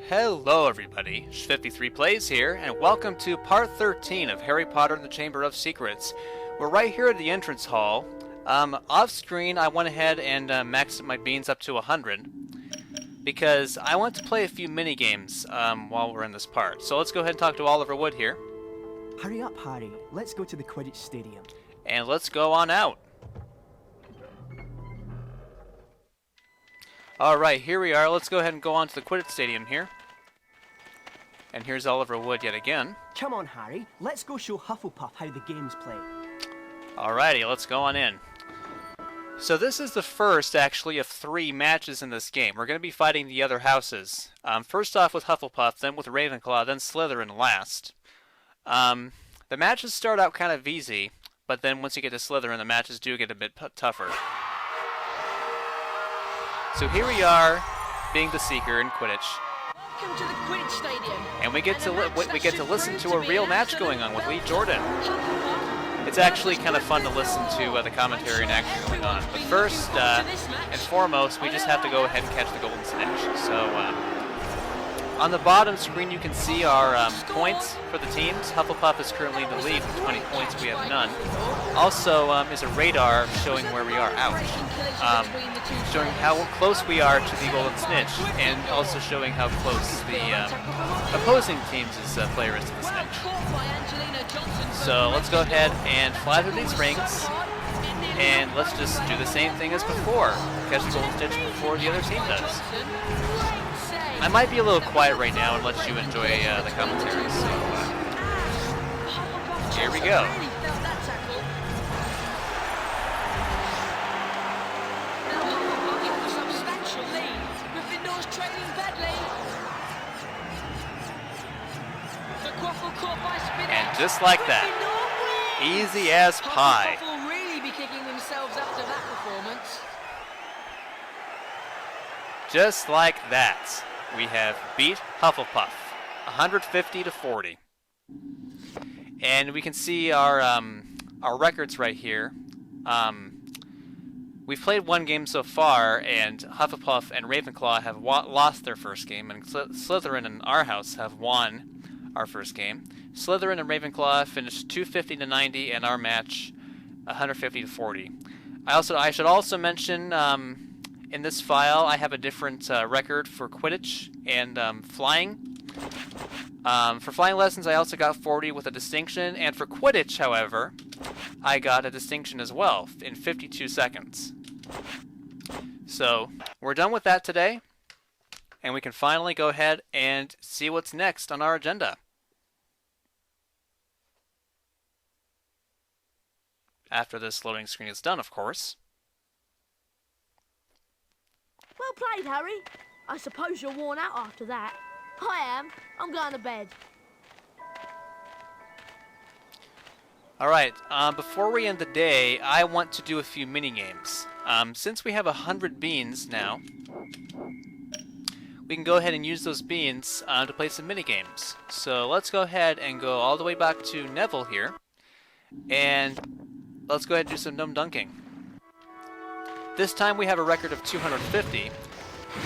Hello everybody, 53 Plays here, and welcome to part 13 of Harry Potter and the Chamber of Secrets. We're right here at the entrance hall. Off screen I went ahead and maxed my beans up to 100, because I want to play a few mini-games while we're in this part. So let's go ahead and talk to Oliver Wood here. Hurry up, Harry. Let's go to the Quidditch Stadium. And let's go on out. Alright, here we are. Let's go ahead and go on to the Quidditch Stadium here. And here's Oliver Wood yet again. Come on, Harry. Let's go show Hufflepuff how the game's played. Alrighty, let's go on in. So this is the first, actually, of 3 matches in this game. We're going to be fighting the other houses. First off with Hufflepuff, then with Ravenclaw, then Slytherin last. The matches start out kind of easy, but then once you get to Slytherin, the matches do get a bit tougher. So here we are, being the Seeker in Quidditch. Welcome to the Quidditch Stadium. And we get to listen to a real match going on with Lee Jordan. It's actually kind of fun to listen to the commentary and action going on. But first and foremost, we just have to go ahead and catch the golden snitch. So on the bottom screen, you can see our points for the teams. Hufflepuff is currently in the lead with 20 points. We have none. Also is a radar showing where we are out. Showing how close we are to the golden snitch, and also showing how close the opposing team's player is to the snitch. So let's go ahead and fly through these rings, and let's just do the same thing as before. Catch the golden snitch before the other team does. I might be a little quiet right now and let you enjoy the commentary, so here we go. And just like that, easy as pie. Hufflepuff will really be kicking themselves after that performance. Just like that, we have beat Hufflepuff, 150 to 40. And we can see our records right here. We've played 1 game so far, and Hufflepuff and Ravenclaw have lost their first game, and Slytherin and our house have won our first game. Slytherin and Ravenclaw finished 250 to 90, and our match 150 to 40. I should also mention in this file I have a different record for Quidditch and flying. For flying lessons I also got 40 with a distinction, and for Quidditch, however, I got a distinction as well in 52 seconds. So we're done with that today, and we can finally go ahead and see what's next on our agenda. After this loading screen is done, of course. Well played, Harry. I suppose you're worn out after that. I am. I'm going to bed. Alright, before we end the day, I want to do a few mini-games. Since we have 100 beans now, we can go ahead and use those beans to play some mini-games. So let's go ahead and go all the way back to Neville here, and let's go ahead and do some gnome dunking. This time we have a record of 250.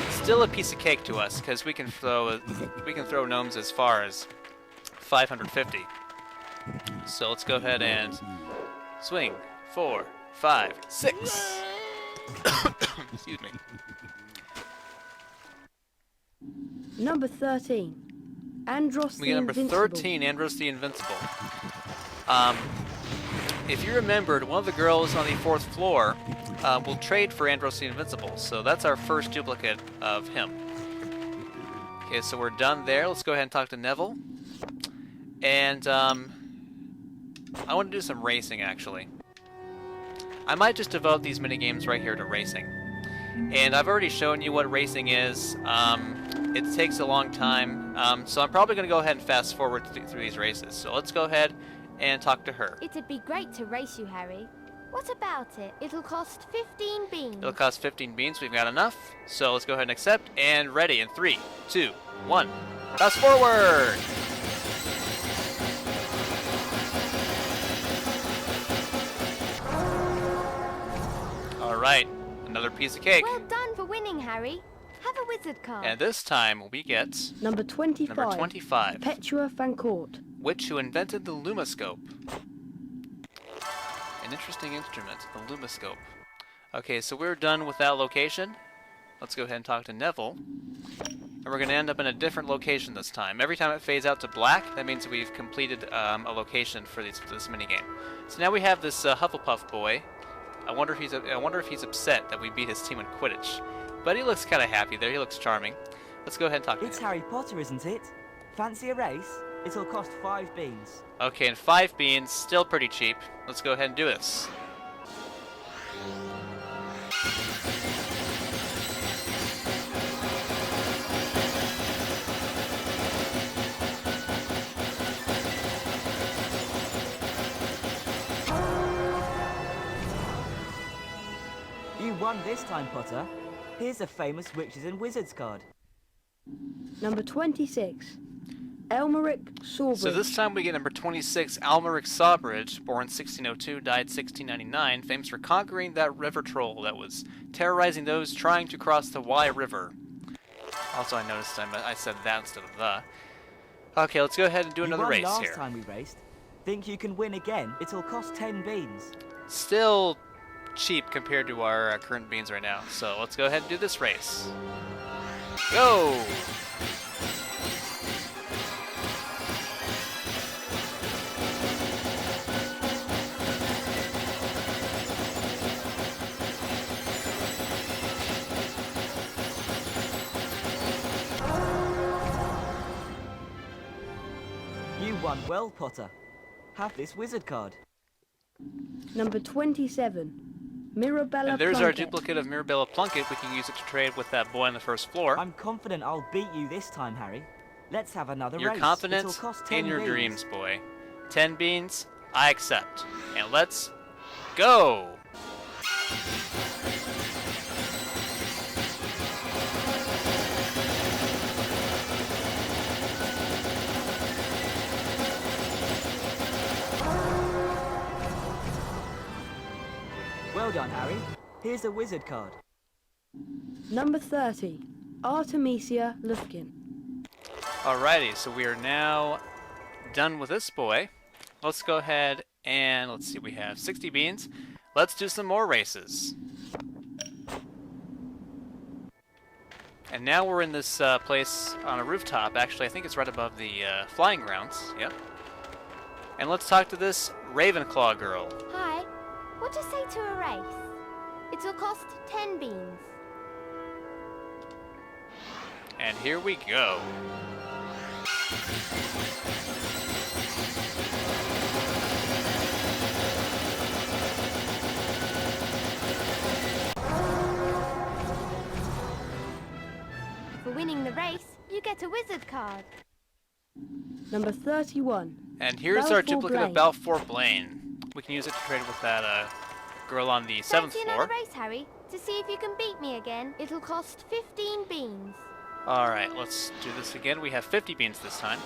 Still a piece of cake to us, because we can throw gnomes as far as 550. So let's go ahead and swing. 4, 5, 6. Excuse me. Number 13. Andros We the get number Invincible. 13, Andros the Invincible. If you remembered, one of the girls on the 4th floor will trade for Andros the Invincible, so that's our first duplicate of him. Okay, so we're done there. Let's go ahead and talk to Neville. And I want to do some racing, actually. I might just devote these mini-games right here to racing. And I've already shown you what racing is. It takes a long time, so I'm probably going to go ahead and fast forward through these races. So let's go ahead and talk to her. It'd be great to race you, Harry. What about it? It'll cost 15 beans. It'll cost 15 beans. We've got enough. So let's go ahead and accept. And ready in 3, 2, 1. Fast forward! Alright, another piece of cake. Well done for winning, Harry. Have a wizard card. And this time we get Number 25. number 25. Petua Fancourt. Witch who invented the lumiscope. An interesting instrument, the lumiscope. Okay, so we're done with that location. Let's go ahead and talk to Neville. And we're going to end up in a different location this time. Every time it fades out to black, that means we've completed a location for this minigame. So now we have this Hufflepuff boy. I wonder if he's upset that we beat his team in Quidditch. But he looks kind of happy there. He looks charming. Let's go ahead and talk to him. It's Harry Potter, isn't it? Fancy a race? It'll cost 5 beans. Okay, and 5 beans, still pretty cheap. Let's go ahead and do this. You won this time, Potter. Here's a famous Witches and Wizards card. Number 26. Elmeric Sawbridge. So this time we get number 26, Almeric Sawbridge, born 1602, died 1699, famous for conquering that river troll that was terrorizing those trying to cross the Wye River. Also, I noticed I said that instead of the. Okay, let's go ahead and do another race You won here. last time we raced. Think you can win again? It'll cost 10 beans. Still cheap compared to our current beans right now. So let's go ahead and do this race. Go! You won well, Potter. Have this wizard card. Number 27. Mirabella And there's our Plunkett. duplicate of Mirabella Plunkett. We can use it to trade with that boy on the first floor. I'm confident I'll beat you this time, Harry. Let's have another You're race. confident It'll cost 10 in your beans. dreams, boy. 10 beans, I accept. And let's go! Well done, Harry. Here's a wizard card. Number 30. Artemisia Lufkin. Alrighty, so we are now done with this boy. Let's go ahead and let's see, we have 60 beans. Let's do some more races. And now we're in this place on a rooftop. Actually, I think it's right above the flying grounds. Yep. And let's talk to this Ravenclaw girl. Hi. What do you say to a race? It'll cost 10 beans. And here we go. For winning the race, you get a wizard card. Number 31. And here's our Balfour duplicate of Blaine. Balfour Blaine. We can use it to trade with that girl on the 7th Fancy floor. another race, Harry? To see if you can beat me again, it'll cost 15 beans. Alright, let's do this again. We have 50 beans this time.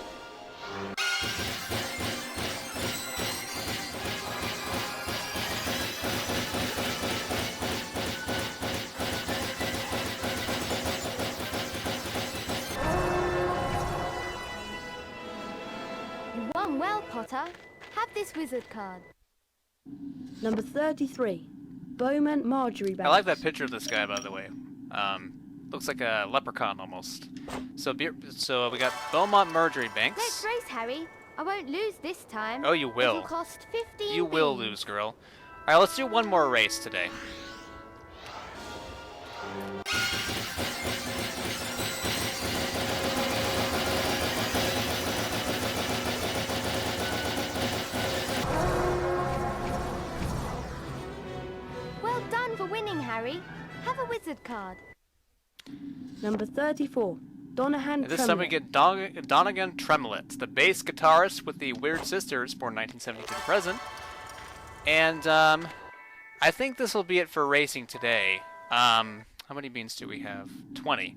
You won well, Potter. Have this wizard card. Number 33. Bowman Marjorie Banks. I like that picture of this guy, by the way. Looks like a leprechaun almost. So we got Beaumont Marjorie Banks. Let's race, Harry. I won't lose this time. Oh, you will. It'll cost 15 You will beans. lose, girl. Alright, let's do one more race today. Well done for winning, Harry. Have a wizard card. Number 34. Donahan And this time we Tremlett. get Donegan Tremlett, the bass guitarist with the Weird Sisters, born 1972 to present. And I think this will be it for racing today. How many beans do we have? 20.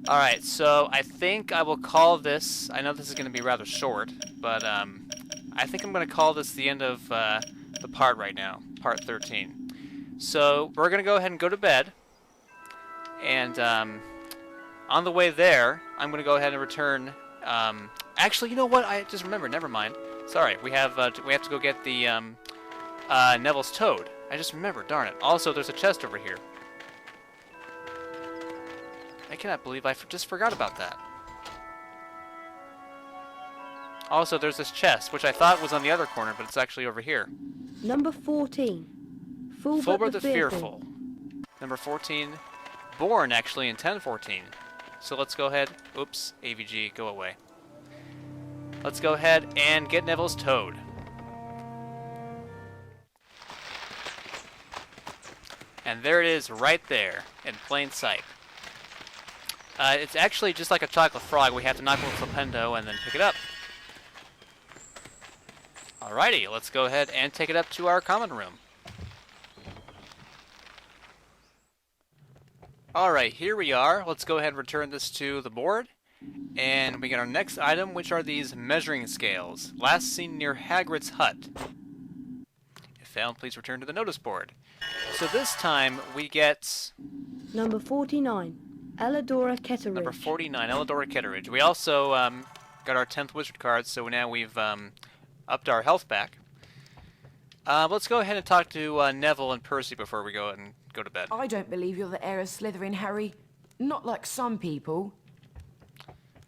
Alright, so I think I will call this, I know this is going to be rather short, but I think I'm going to call this the end of the part right now, part 13. So we're going to go ahead and go to bed, and On the way there, I'm going to go ahead and return... actually, you know what? I just remembered. Never mind. Sorry, we have to go get the Neville's Toad. I just remembered. Darn it. Also, there's a chest over here. I cannot believe I just forgot about that. Also, there's this chest, which I thought was on the other corner, but it's actually over here. Number 14. Fulbert the Fearful. Number 14. Born, actually, in 1014. So let's go ahead. Oops. AVG, go away. Let's go ahead and get Neville's Toad. And there it is, right there, in plain sight. It's actually just like a chocolate frog. We have to knock with Flipendo and then pick it up. Alrighty, let's go ahead and take it up to our common room. Alright, here we are. Let's go ahead and return this to the board. And we get our next item, which are these measuring scales. Last seen near Hagrid's hut. If found, please return to the notice board. So this time, we get... Number 49. Elidora Ketteridge. Number 49, Elidora Ketteridge. We also got our 10th wizard card, so now we've upped our health back. Let's go ahead and talk to Neville and Percy before we go and go to bed. I don't believe you're the heir of Slytherin, Harry. Not like some people.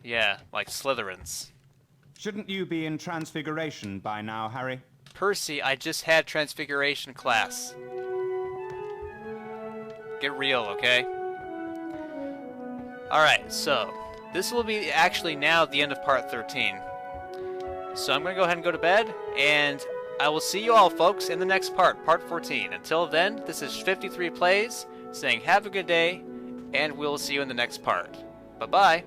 Yeah, like Slytherins. Shouldn't you be in Transfiguration by now, Harry? Percy, I just had Transfiguration class. Get real, okay? Alright, so this will be actually now the end of part 13. So I'm going to go ahead and go to bed, and I will see you all, folks, in the next part, part 14. Until then, this is 53 Plays, saying have a good day, and we'll see you in the next part. Bye-bye.